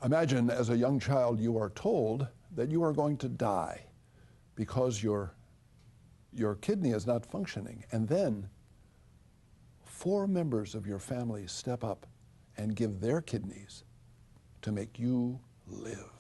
Imagine as a young child you are told that you are going to die because your kidney is not functioning, and then 4 members of your family step up and give their kidneys to make you live.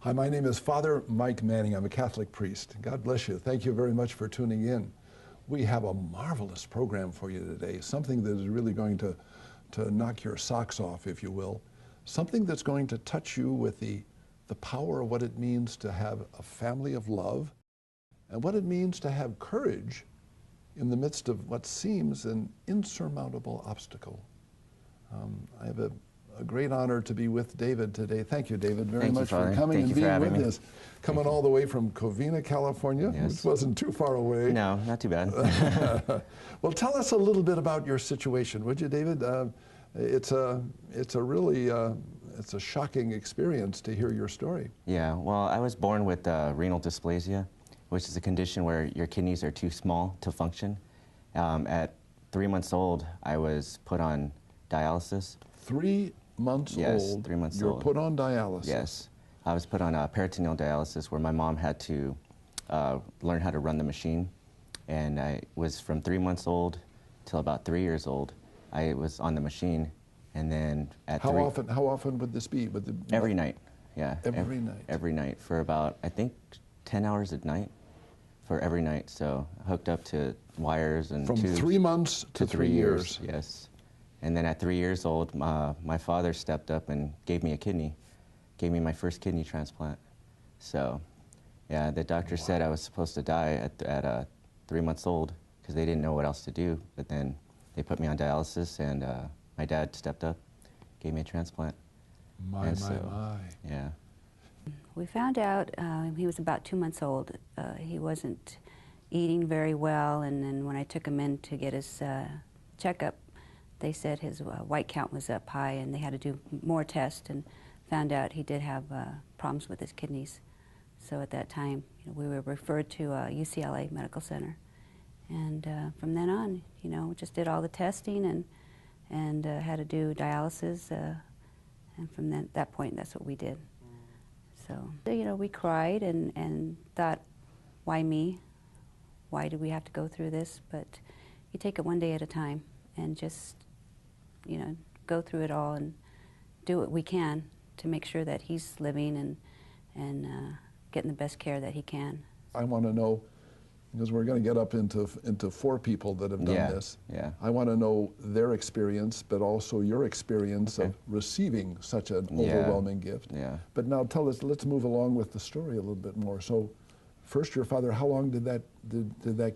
Hi, my name is Father Mike Manning. I'm a Catholic priest. God bless you. Thank you very much for tuning in. We have a marvelous program for you today, something that is really going to knock your socks off, if you will, something that's going to touch you with the power of what it means to have a family of love and what it means to have courage in the midst of what seems an insurmountable obstacle. I have a great honor to be with David today. Thank you, David, very much for coming and being with us. Coming all the way from Covina, California, which wasn't too far away. No, not too bad. Well, tell us a little bit about your situation, would you, David? It's a shocking experience to hear your story. Yeah, well, I was born with renal dysplasia, which is a condition where your kidneys are too small to function. At 3 months old, I was put on dialysis. 3 months old, 3 months you're old. put on dialysis. Yes, I was put on peritoneal dialysis where my mom had to learn how to run the machine. And I was from 3 months old till about 3 years old. I was on the machine, and then at how often would this be? Every night, yeah. Every night? Every night for about, I think, 10 hours at night for every night. So hooked up to wires and from tubes. 3 months to 3 years. Yes. And then at 3 years old, my father stepped up and gave me a kidney, gave me my first kidney transplant. So, yeah, the doctor said I was supposed to die at 3 months old because they didn't know what else to do. But then they put me on dialysis, and my dad stepped up, gave me a transplant. My. Yeah. We found out he was about 2 months old. He wasn't eating very well, and then when I took him in to get his checkup, they said his white count was up high, and they had to do more tests, and found out he did have problems with his kidneys. So at that time, we were referred to UCLA Medical Center, and from then on, just did all the testing and had to do dialysis, and from that point, that's what we did. So we cried and thought, why me? Why do we have to go through this? But you take it one day at a time and just go through it all and do what we can to make sure that he's living and getting the best care that he can. I want to know, because we're going to get up into 4 people that have done this. Yeah. I want to know their experience, but also your experience of receiving such an overwhelming gift. Yeah. But now tell us, let's move along with the story a little bit more. So, first, your father, how long did that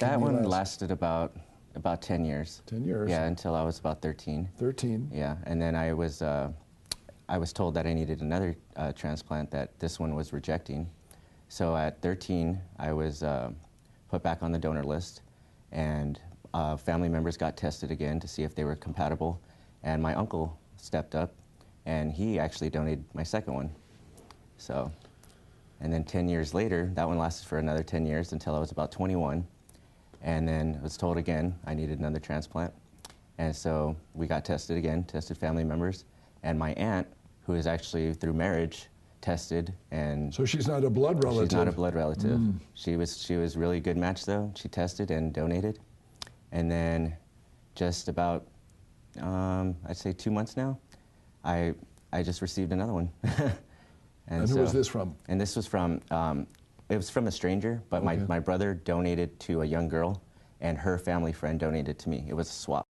That one lasted about 10 years. 10 years? Yeah, until I was about 13. 13? Yeah, and then I was told that I needed another transplant, that this one was rejecting. So at 13, I was put back on the donor list, and family members got tested again to see if they were compatible, and my uncle stepped up, and he actually donated my second one. So, and then 10 years later, that one lasted for another 10 years until I was about 21. And then I was told again I needed another transplant. And so we got tested again, tested family members. And my aunt, who is actually through marriage, tested, and... So she's not a blood relative? She's not a blood relative. She was really good match, though. She tested and donated. And then just about, I'd say 2 months now, I just received another one. And who was this from? And this was from... it was from a stranger, but my brother donated to a young girl, and her family friend donated to me. It was a swap.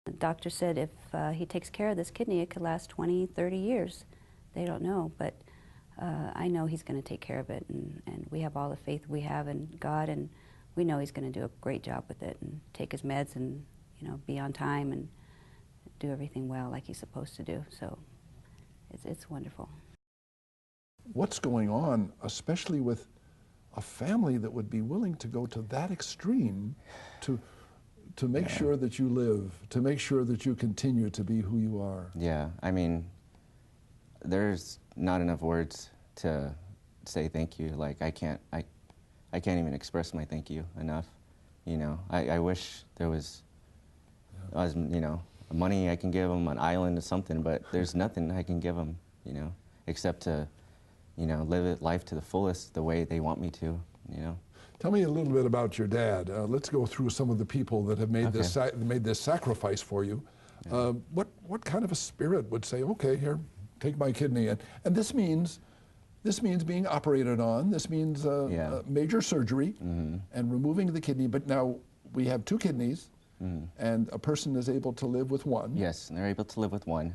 The doctor said if he takes care of this kidney, it could last 20, 30 years. They don't know, but I know he's going to take care of it, and we have all the faith we have in God, and we know he's going to do a great job with it and take his meds and, be on time and do everything well like he's supposed to do. So it's wonderful. What's going on, especially with a family that would be willing to go to that extreme to make sure that you live, to make sure that you continue to be who you are? Yeah, I mean, there's not enough words to say thank you. Like, I can't even express my thank you enough. You know, I wish there was, you know, money I can give them, an island or something, but there's nothing I can give them, you know, except to, you know, live life to the fullest the way they want me to, you know. Tell me a little bit about your dad. Let's go through some of the people that have made this sacrifice for you. Yeah. What kind of a spirit would say, okay, here, take my kidney, and this means being operated on. This means major surgery and removing the kidney. But now we have two kidneys, and a person is able to live with one. Yes, and they're able to live with one.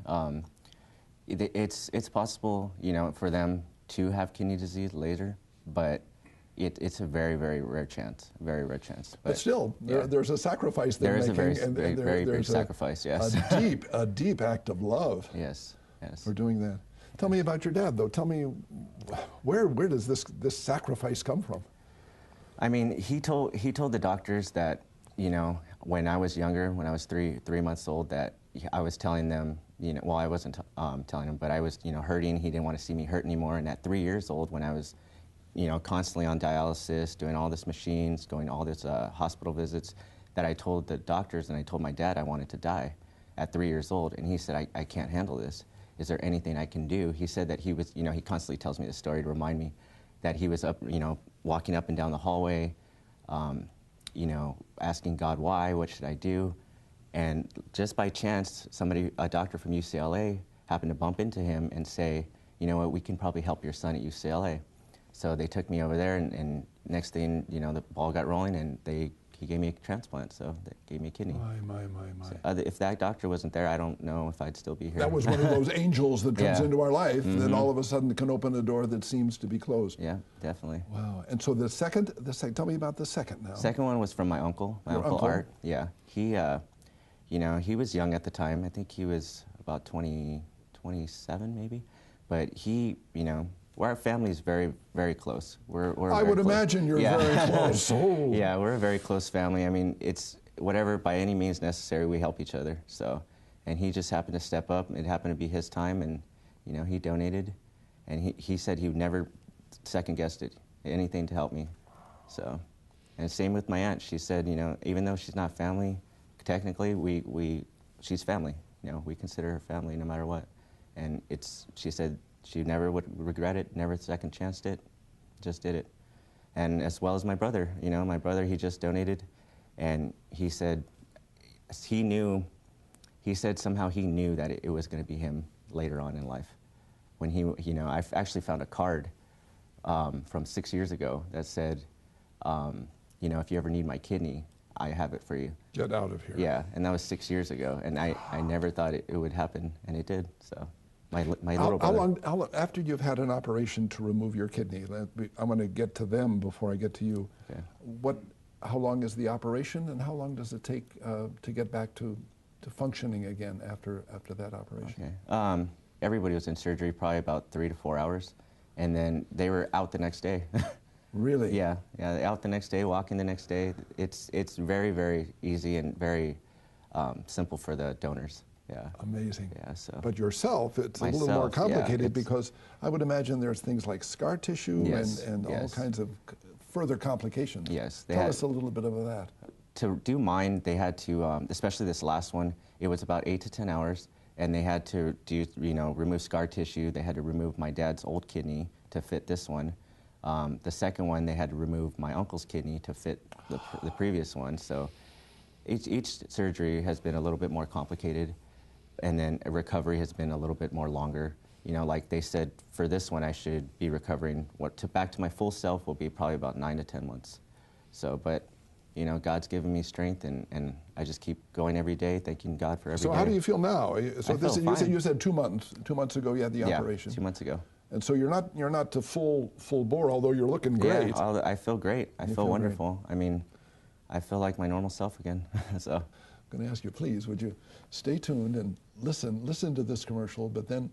It's possible, you know, for them to have kidney disease later, but it's a very, very rare chance, But still, there's a sacrifice they're making. There is a very big sacrifice, yes. A deep act of love. Yes, yes. For doing that. Tell me about your dad, though. Tell me, where does this sacrifice come from? I mean, he told the doctors that, you know, when I was younger, when I was three months old, that I was telling them, you know, well, I wasn't telling him, but I was, you know, hurting. He didn't want to see me hurt anymore. And at 3 years old, when I was, you know, constantly on dialysis, doing all this machines, going all this hospital visits, that I told the doctors and I told my dad I wanted to die at 3 years old. And he said, I can't handle this. Is there anything I can do? He said that he was, you know, he constantly tells me this story to remind me that he was up, you know, walking up and down the hallway, you know, asking God why, what should I do? And just by chance, a doctor from UCLA happened to bump into him and say, you know what, we can probably help your son at UCLA. So they took me over there, and next thing, you know, the ball got rolling, and he gave me a transplant, so they gave me a kidney. My. So, if that doctor wasn't there, I don't know if I'd still be here. That was one of those angels that comes into our life that all of a sudden can open a door that seems to be closed. Yeah, definitely. Wow. And so the second, tell me about the second now. Second one was from my uncle, Uncle Art. Yeah. He, you know, he was young at the time. I think he was about 27 maybe. But he, you know, our family is very, very close. I would imagine you're very close. Oh. Yeah, we're a very close family. I mean, it's whatever, by any means necessary, we help each other. So, and he just happened to step up. It happened to be his time, and, you know, he donated. And he said he would never second-guessed it, anything to help me. So, and same with my aunt. She said, you know, even though she's not family, technically, she's family. You know, we consider her family no matter what. And she said she never would regret it, never second-chanced it, just did it. And as well as my brother, you know, my brother, he just donated, and he said somehow he knew that it was going to be him later on in life. When he, you know, I actually found a card from 6 years ago that said, you know, if you ever need my kidney, I have it for you. Get out of here. Yeah, and that was 6 years ago, and I never thought it would happen, and it did. So, my little brother. How long after you've had an operation to remove your kidney? I'm going to get to them before I get to you. Okay. How long is the operation, and how long does it take to get back to functioning again after that operation? Okay. Everybody was in surgery probably about 3 to 4 hours, and then they were out the next day. Really? Yeah, out the next day, walking the next day. It's very, very easy and very simple for the donors. Yeah. Amazing. Yeah. So. But yourself, it's a little more complicated because I would imagine there's things like scar tissue and all kinds of further complications. Yes. Tell us a little bit of that. To do mine, they had to, especially this last one, it was about 8 to 10 hours, and they had to do, you know, remove scar tissue. They had to remove my dad's old kidney to fit this one. The second one, they had to remove my uncle's kidney to fit the previous one. So each surgery has been a little bit more complicated, and then recovery has been a little bit more longer. You know, like they said, for this one, I should be recovering. Back to my full self will be probably about 9 to 10 months. So, but, you know, God's given me strength, and I just keep going every day, thanking God for every day. So how do you feel now? So I feel fine. You said 2 months. 2 months ago you had the operation. 2 months ago. And so you're not to full bore, although you're looking great. Yeah, I feel great. I feel wonderful. Great. I mean, I feel like my normal self again. So I'm going to ask you, please, would you stay tuned and listen to this commercial, but then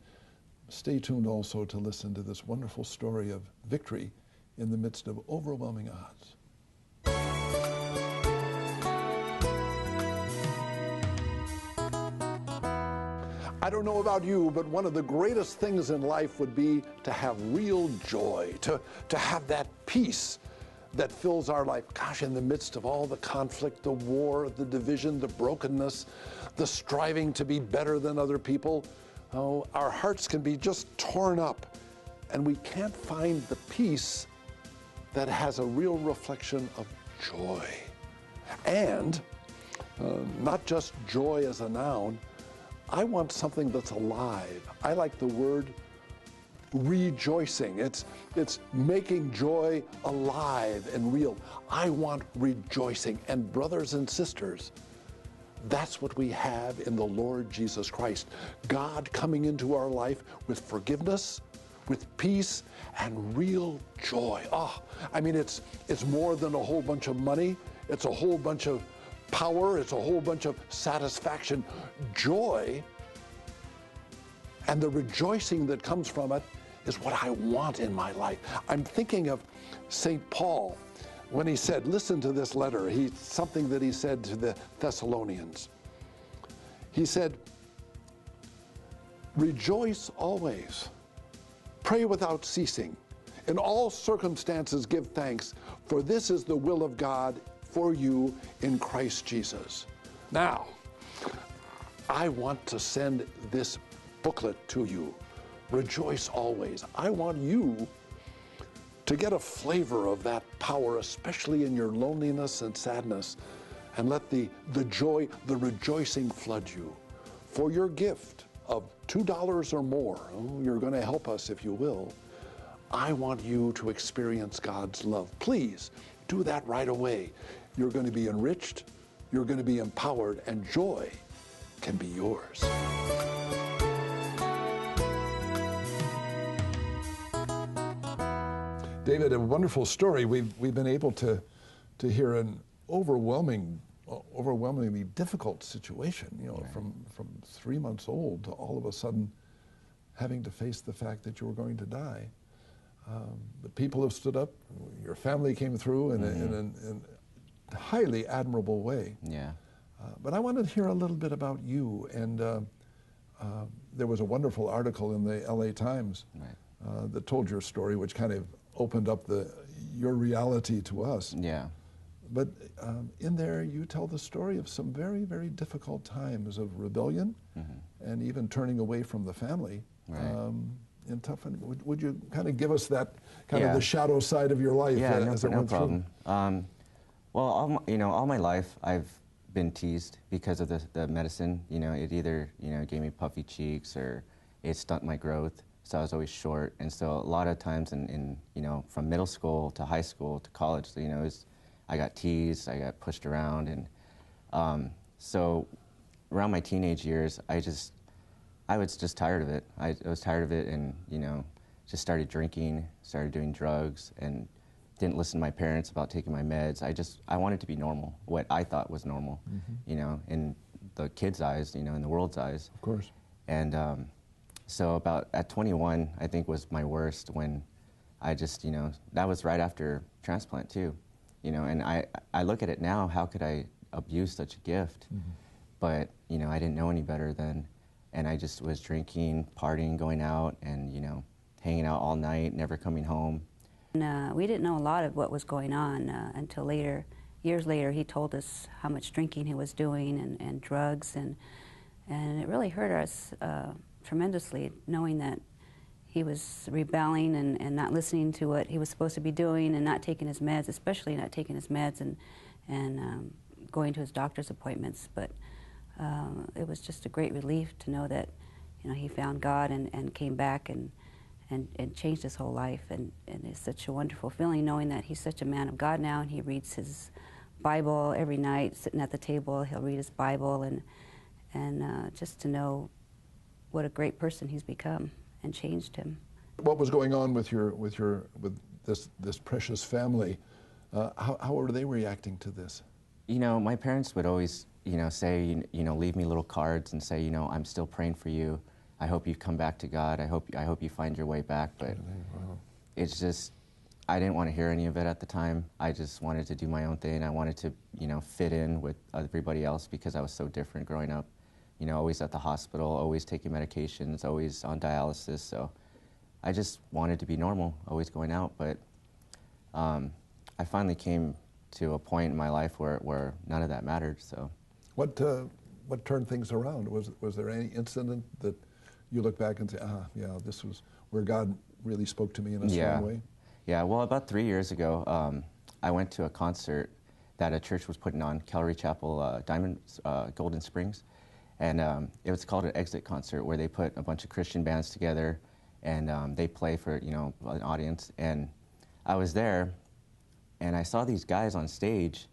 Stay tuned also to listen to this wonderful story of victory in the midst of overwhelming odds. I don't know about you, but one of the greatest things in life would be to have real joy, to have that peace that fills our life. Gosh, in the midst of all the conflict, the war, the division, the brokenness, the striving to be better than other people, oh, our hearts can be just torn up, and we can't find the peace that has a real reflection of joy. And not just joy as a noun, I want something that's alive. I like the word rejoicing. It's making joy alive and real. I want rejoicing. And brothers and sisters, that's what we have in the Lord Jesus Christ. God coming into our life with forgiveness, with peace, and real joy. Oh, I mean, it's more than a whole bunch of money. It's a whole bunch of power. It's a whole bunch of satisfaction. Joy and the rejoicing that comes from it is what I want in my life. I'm thinking of St. Paul when he said, listen to this letter, something that he said to the Thessalonians. He said, rejoice always, pray without ceasing, in all circumstances give thanks, for this is the will of God for you in Christ Jesus. Now, I want to send this booklet to you, Rejoice Always. I want you to get a flavor of that power, especially in your loneliness and sadness, and let the joy, the rejoicing flood you. For your gift of $2 or more, you're going to help us if you will, I want you to experience God's love. Please do that right away. You're going to be enriched, you're going to be empowered, and joy can be yours. David, a wonderful story. We've been able to hear an overwhelmingly difficult situation, you know, right. from 3 months old to all of a sudden having to face the fact that you were going to die. But people have stood up. Your family came through in a highly admirable way. Yeah. But I wanted to hear a little bit about you. And there was a wonderful article in the LA Times Right. that told your story, which kind of opened up your reality to us. Yeah. But in there, you tell the story of some very, very difficult times of rebellion and even turning away from the family. Right. In tough, would you kind of give us that kind of Yeah. the shadow side of your life as it no went problem. through? Well, all my life I've been teased because of the medicine. You know, it either gave me puffy cheeks or it stunted my growth. So I was always short, and so a lot of times in from middle school to high school to college, I got teased, I got pushed around, and so around my teenage years, I was just tired of it. I was tired of it, and just started drinking, started doing drugs, and didn't listen to my parents about taking my meds. I wanted to be normal, what I thought was normal, in the kids' eyes, in the world's eyes. Of course. And so about at 21, I think was my worst, when I just, that was right after transplant too, and I look at it now, how could I abuse such a gift? But, I didn't know any better then, and I just was drinking, partying, going out, and, hanging out all night, never coming home. And, we didn't know a lot of what was going on until later. Years later, he told us how much drinking he was doing and drugs, and it really hurt us tremendously, knowing that he was rebelling and not listening to what he was supposed to be doing, and not taking his meds, especially not taking his meds and going to his doctor's appointments. But it was just a great relief to know that he found God and came back and changed his whole life. And it's such a wonderful feeling knowing that he's such a man of God now, and he reads his Bible every night, sitting at the table. He'll read his Bible, and just to know what a great person he's become and changed him. What was going on with this precious family? How were they reacting to this? My parents would always, say, leave me little cards and say, I'm still praying for you. I hope you come back to God. I hope you find your way back. But Wow. it's just, I didn't want to hear any of it at the time. I just wanted to do my own thing. I wanted to, fit in with everybody else because I was so different growing up. Always at the hospital, always taking medications, always on dialysis. So I just wanted to be normal, always going out. But I finally came to a point in my life where none of that mattered. So What turned things around? Was there any incident that you look back and say, yeah, this was where God really spoke to me in a strong way? Yeah, well, about 3 years ago, I went to a concert that a church was putting on, Calvary Chapel, Golden Springs. And it was called an exit concert where they put a bunch of Christian bands together and they play for, an audience. And I was there and I saw these guys on stage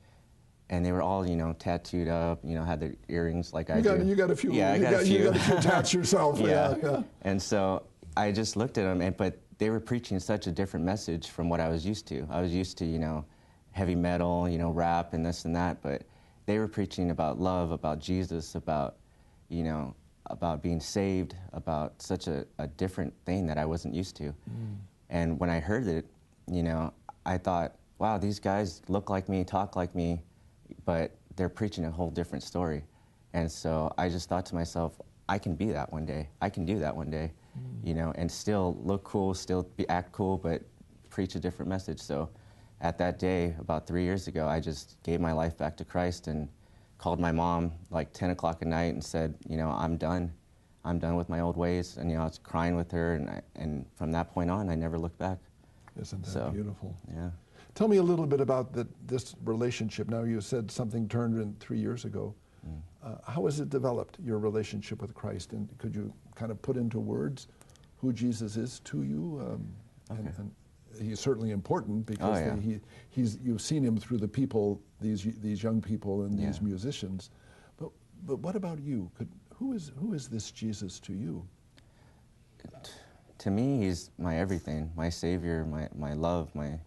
and they were all, tattooed up, had their earrings like I do. You got a few. Yeah, I got a few. You got a few tats yourself. Yeah. And so I just looked at them, but they were preaching such a different message from what I was used to. I was used to, heavy metal, rap and this and that, but they were preaching about love, about Jesus, about, about being saved, about such a different thing that I wasn't used to. And when I heard it, I thought, wow, these guys look like me, talk like me, but they're preaching a whole different story. And so I just thought to myself, I can be that one day. I can do that one day, and still look cool, still act cool, but preach a different message. So at that day, about 3 years ago, I just gave my life back to Christ and called my mom like 10 o'clock at night and said, I'm done. I'm done with my old ways. And, I was crying with her. And from that point on, I never looked back. Isn't that beautiful? Yeah. Tell me a little bit about this relationship. Now, you said something turned in 3 years ago. How has it developed, your relationship with Christ? And could you kind of put into words who Jesus is to you? Okay. And he's certainly important because you've seen him through the people, these young people and these musicians. But what about you? Who is this Jesus to you? To me, he's my everything, my savior, my love, my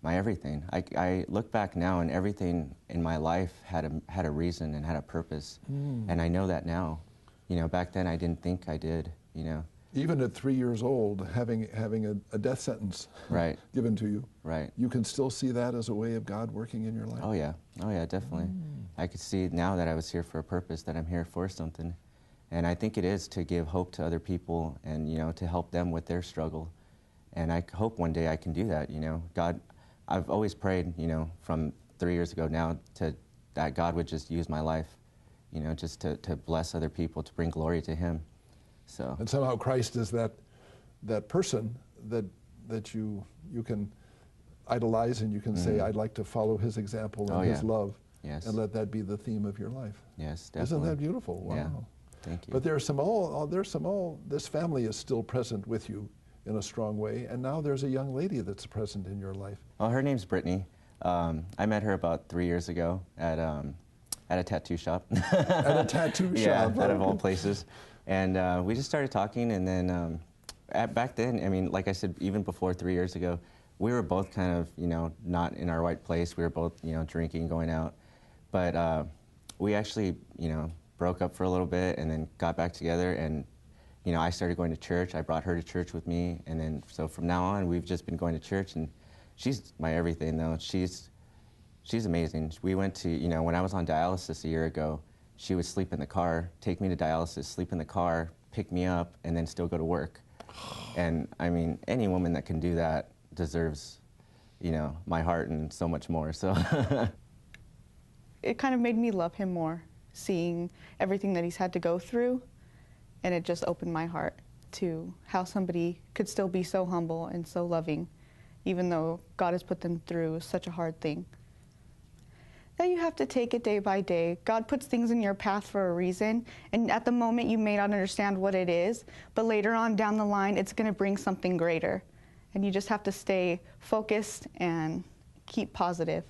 everything. I look back now and everything in my life had a reason and had a purpose. And I know that now. Back then I didn't think I did, Even at 3 years old, having a death sentence given to you, you can still see that as a way of God working in your life? Oh yeah, definitely. I could see now that I was here for a purpose, that I'm here for something. And I think it is to give hope to other people and, to help them with their struggle. And I hope one day I can do that, God, I've always prayed, from 3 years ago now that God would just use my life, just to bless other people, to bring glory to him. So. And somehow Christ is that person that you can idolize and you can say, I'd like to follow his example and his love. Yes. And let that be the theme of your life. Yes, definitely. Isn't that beautiful? Wow. Yeah. Thank you. But this family is still present with you in a strong way, and now there's a young lady that's present in your life. Well, her name's Brittany. I met her about 3 years ago at a tattoo shop. At a tattoo shop? Yeah, out of all places. And we just started talking, and then back then, I mean, like I said, even before 3 years ago, we were both kind of, not in our right place. We were both, drinking, going out. But we actually, broke up for a little bit and then got back together, and I started going to church. I brought her to church with me, and then so from now on, we've just been going to church, and she's my everything, though. She's amazing. We went to, when I was on dialysis a year ago, she would sleep in the car, take me to dialysis, sleep in the car, pick me up, and then still go to work. And I mean, any woman that can do that deserves, my heart and so much more. So it kind of made me love him more, seeing everything that he's had to go through. And it just opened my heart to how somebody could still be so humble and so loving, even though God has put them through such a hard thing. That you have to take it day by day. God puts things in your path for a reason, and at the moment you may not understand what it is, but later on down the line it's going to bring something greater. And you just have to stay focused and keep positive.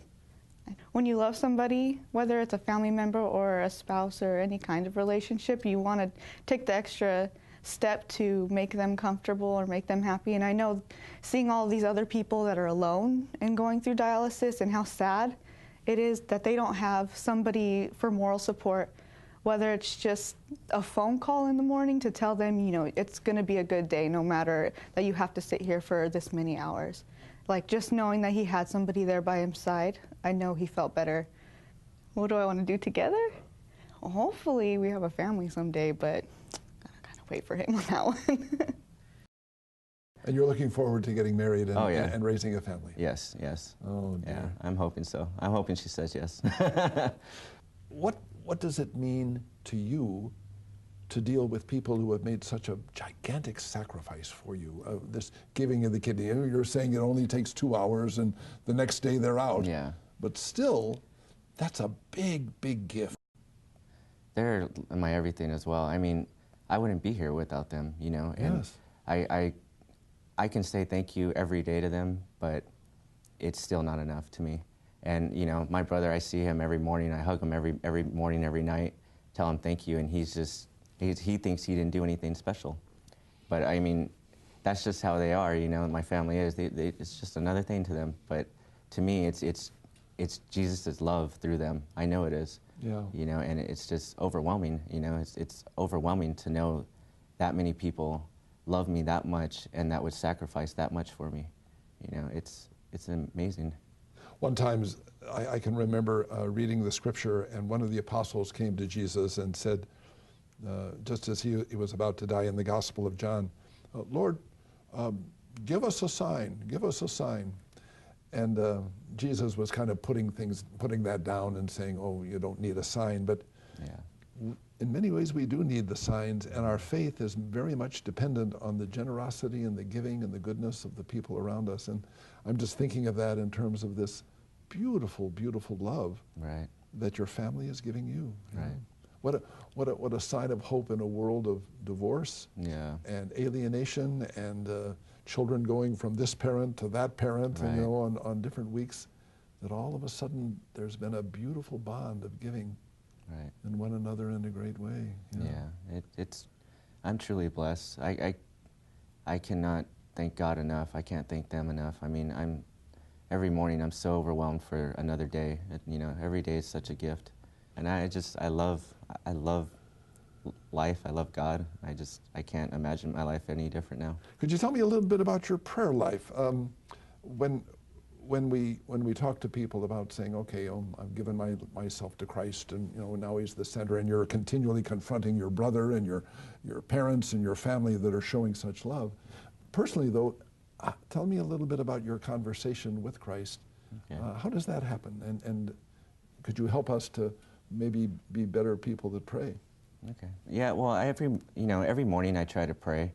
When you love somebody, whether it's a family member or a spouse or any kind of relationship, you want to take the extra step to make them comfortable or make them happy. And I know seeing all these other people that are alone and going through dialysis and how sad it is that they don't have somebody for moral support whether it's just a phone call in the morning to tell them, you know, it's going to be a good day no matter that you have to sit here for this many hours. Like, just knowing that he had somebody there by his side, I know he felt better. What do I want to do together? Well, hopefully we have a family someday, but I gotta wait for him on that one. And you're looking forward to getting married and, Oh, yeah. and raising a family? Yes, yes. Oh, dear. Yeah, I'm hoping so. I'm hoping she says yes. What does it mean to you to deal with people who have made such a gigantic sacrifice for you? This giving of the kidney, you're saying it only takes 2 hours and the next day they're out. Yeah. But still, that's a big, big gift. They're my everything as well. I mean, I wouldn't be here without them, you know. And Yes. I can say thank you every day to them, but it's still not enough to me. And, you know, my brother, I see him every morning. I hug him every morning, every night, tell him thank you, and he thinks he didn't do anything special. But, I mean, that's just how they are, you know, my family is. It's just another thing to them. But to me, it's Jesus' love through them. I know it is. Yeah. You know, and it's just overwhelming, you know. It's overwhelming to know that many people love me that much and that would sacrifice that much for me. You know, it's amazing. One time, I can remember reading the scripture, and one of the apostles came to Jesus and said, just as he was about to die in the Gospel of John, Lord, give us a sign, give us a sign. And Jesus was kind of putting that down and saying, oh, you don't need a sign. But Yeah. in many ways, we do need the signs, and our faith is very much dependent on the generosity and the giving and the goodness of the people around us. And I'm just thinking of that in terms of this beautiful, beautiful love Right. that your family is giving you. Right. What a sign of hope in a world of divorce Yeah. and alienation and children going from this parent to that parent, Right. you know, on different weeks, that all of a sudden there's been a beautiful bond of giving Right. in one another in a great way. Yeah. I'm truly blessed. I cannot thank God enough. I can't thank them enough. I mean, every morning I'm so overwhelmed for another day. You know, every day is such a gift. And I love life. I love God. I can't imagine my life any different now. Could you tell me a little bit about your prayer life? When we talk to people about saying, okay, I've given myself to Christ, and you know now He's the center, and you're continually confronting your brother and your parents and your family that are showing such love. Personally, though, tell me a little bit about your conversation with Christ. Okay. How does that happen? And could you help us to maybe be better people that pray? Okay. Yeah. Well, every morning I try to pray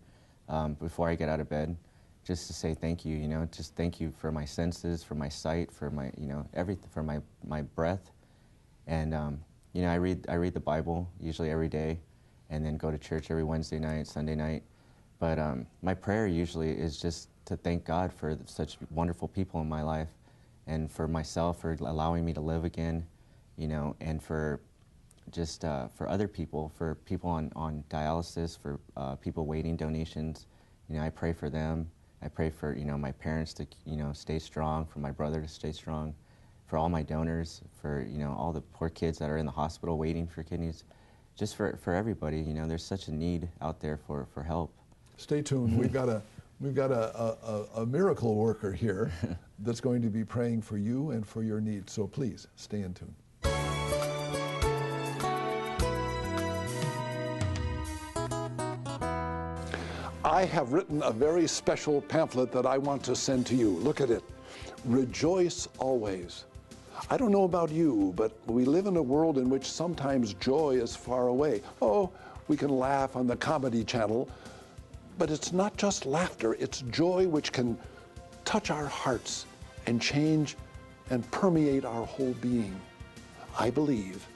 before I get out of bed, just to say thank you. You know, just thank you for my senses, for my sight, for my everything, for my breath, and you know, I read the Bible usually every day, and then go to church every Wednesday night, Sunday night. But my prayer usually is just to thank God for such wonderful people in my life, and for myself for allowing me to live again, you know, and for just for other people, for people on dialysis, for people waiting donations. You know, I pray for them. I pray for, you know, my parents to, you know, stay strong, for my brother to stay strong, for all my donors, for, you know, all the poor kids that are in the hospital waiting for kidneys, just for everybody. You know, there's such a need out there for help. Stay tuned. We've got a miracle worker here that's going to be praying for you and for your needs. So please stay in tune. I have written a very special pamphlet that I want to send to you. Look at it. Rejoice always. I don't know about you, but we live in a world in which sometimes joy is far away. Oh, we can laugh on the comedy channel, but it's not just laughter, it's joy which can touch our hearts and change and permeate our whole being. I believe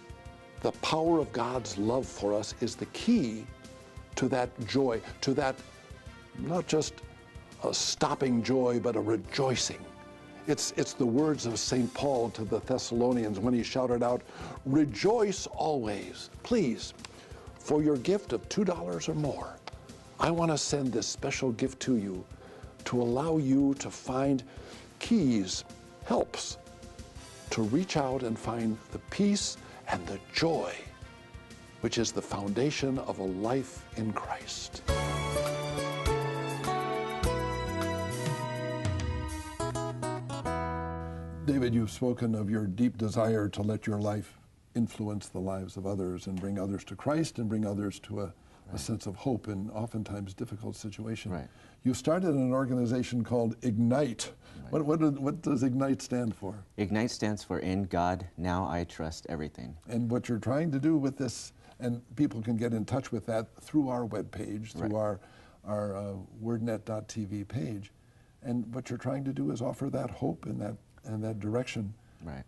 the power of God's love for us is the key to that joy, to that not just a stopping joy, but a rejoicing. It's the words of St. Paul to the Thessalonians when he shouted out, "Rejoice always." Please, for your gift of $2 or more, I want to send this special gift to you to allow you to find keys, helps, to reach out and find the peace and the joy which is the foundation of a life in Christ. David, you've spoken of your deep desire to let your life influence the lives of others and bring others to Christ and bring others to a sense of hope in oftentimes difficult situations. Right. You started an organization called Ignite. Right. What does Ignite stand for? Ignite stands for In God, Now I Trust Everything. And what you're trying to do with this, and people can get in touch with that through our webpage, through our Wordnet.tv page, and what you're trying to do is offer that hope and that direction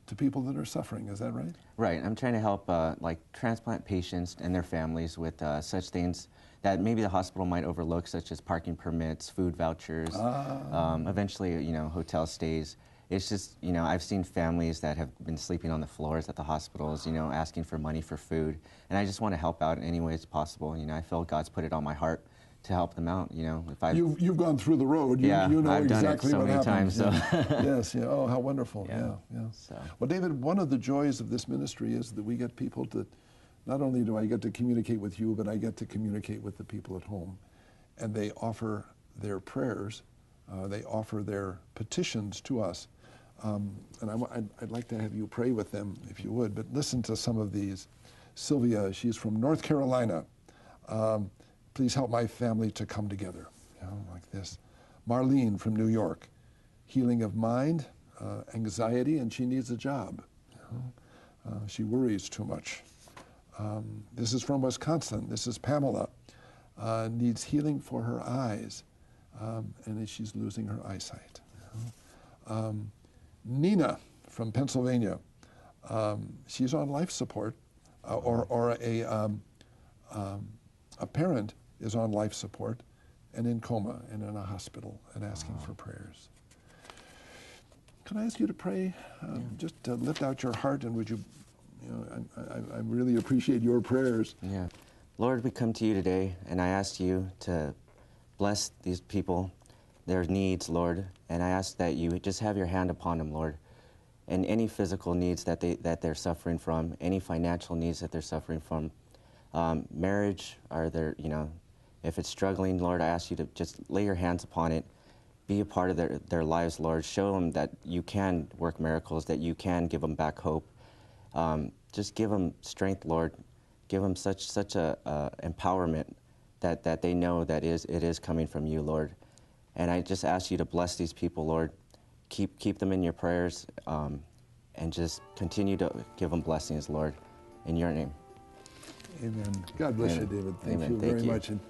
to people that are suffering. Is that right? Right. I'm trying to help like transplant patients and their families with such things that maybe the hospital might overlook, such as parking permits, food vouchers, eventually, you know, hotel stays. It's just, you know, I've seen families that have been sleeping on the floors at the hospitals, you know, asking for money for food, and I just want to help out in any ways possible. You know, I feel God's put it on my heart to help them out. You know, if you've gone through the road, you know I've exactly done it so what many happens. times. So. Yes, yeah. Oh, how wonderful. Yeah. So. Well, David, one of the joys of this ministry is that we get people to, not only do I get to communicate with you, but I get to communicate with the people at home, and they offer their prayers, they offer their petitions to us, and I'd like to have you pray with them if you would. But listen to some of these. Sylvia, she's from North Carolina. Please help my family to come together, you know, like this. Marlene from New York, healing of mind, anxiety, and she needs a job. You know? She worries too much. This is from Wisconsin. This is Pamela, needs healing for her eyes, and she's losing her eyesight. You know? Nina from Pennsylvania, she's on life support, or a parent is on life support and in coma and in a hospital and asking for prayers. Can I ask you to pray? Just to lift out your heart, and would you, I really appreciate your prayers. Yeah. Lord, we come to you today, and I ask you to bless these people, their needs, Lord, and I ask that you just have your hand upon them, Lord, and any physical needs that they're suffering from, any financial needs that they're suffering from. Marriage, or you know, if it's struggling, Lord, I ask you to just lay your hands upon it, be a part of their lives, Lord. Show them that you can work miracles, that you can give them back hope. Just give them strength, Lord. Give them such a empowerment that they know that it is coming from you, Lord. And I just ask you to bless these people, Lord. Keep them in your prayers, and just continue to give them blessings, Lord, in your name. Amen. God bless you, David. Thank you very much. And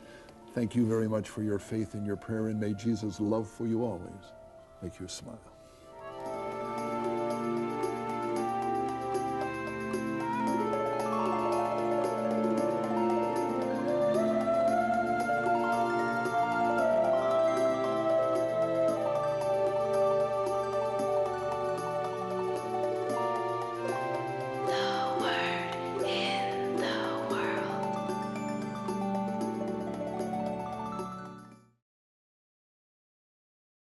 thank you very much for your faith and your prayer, and may Jesus' love for you always make you smile.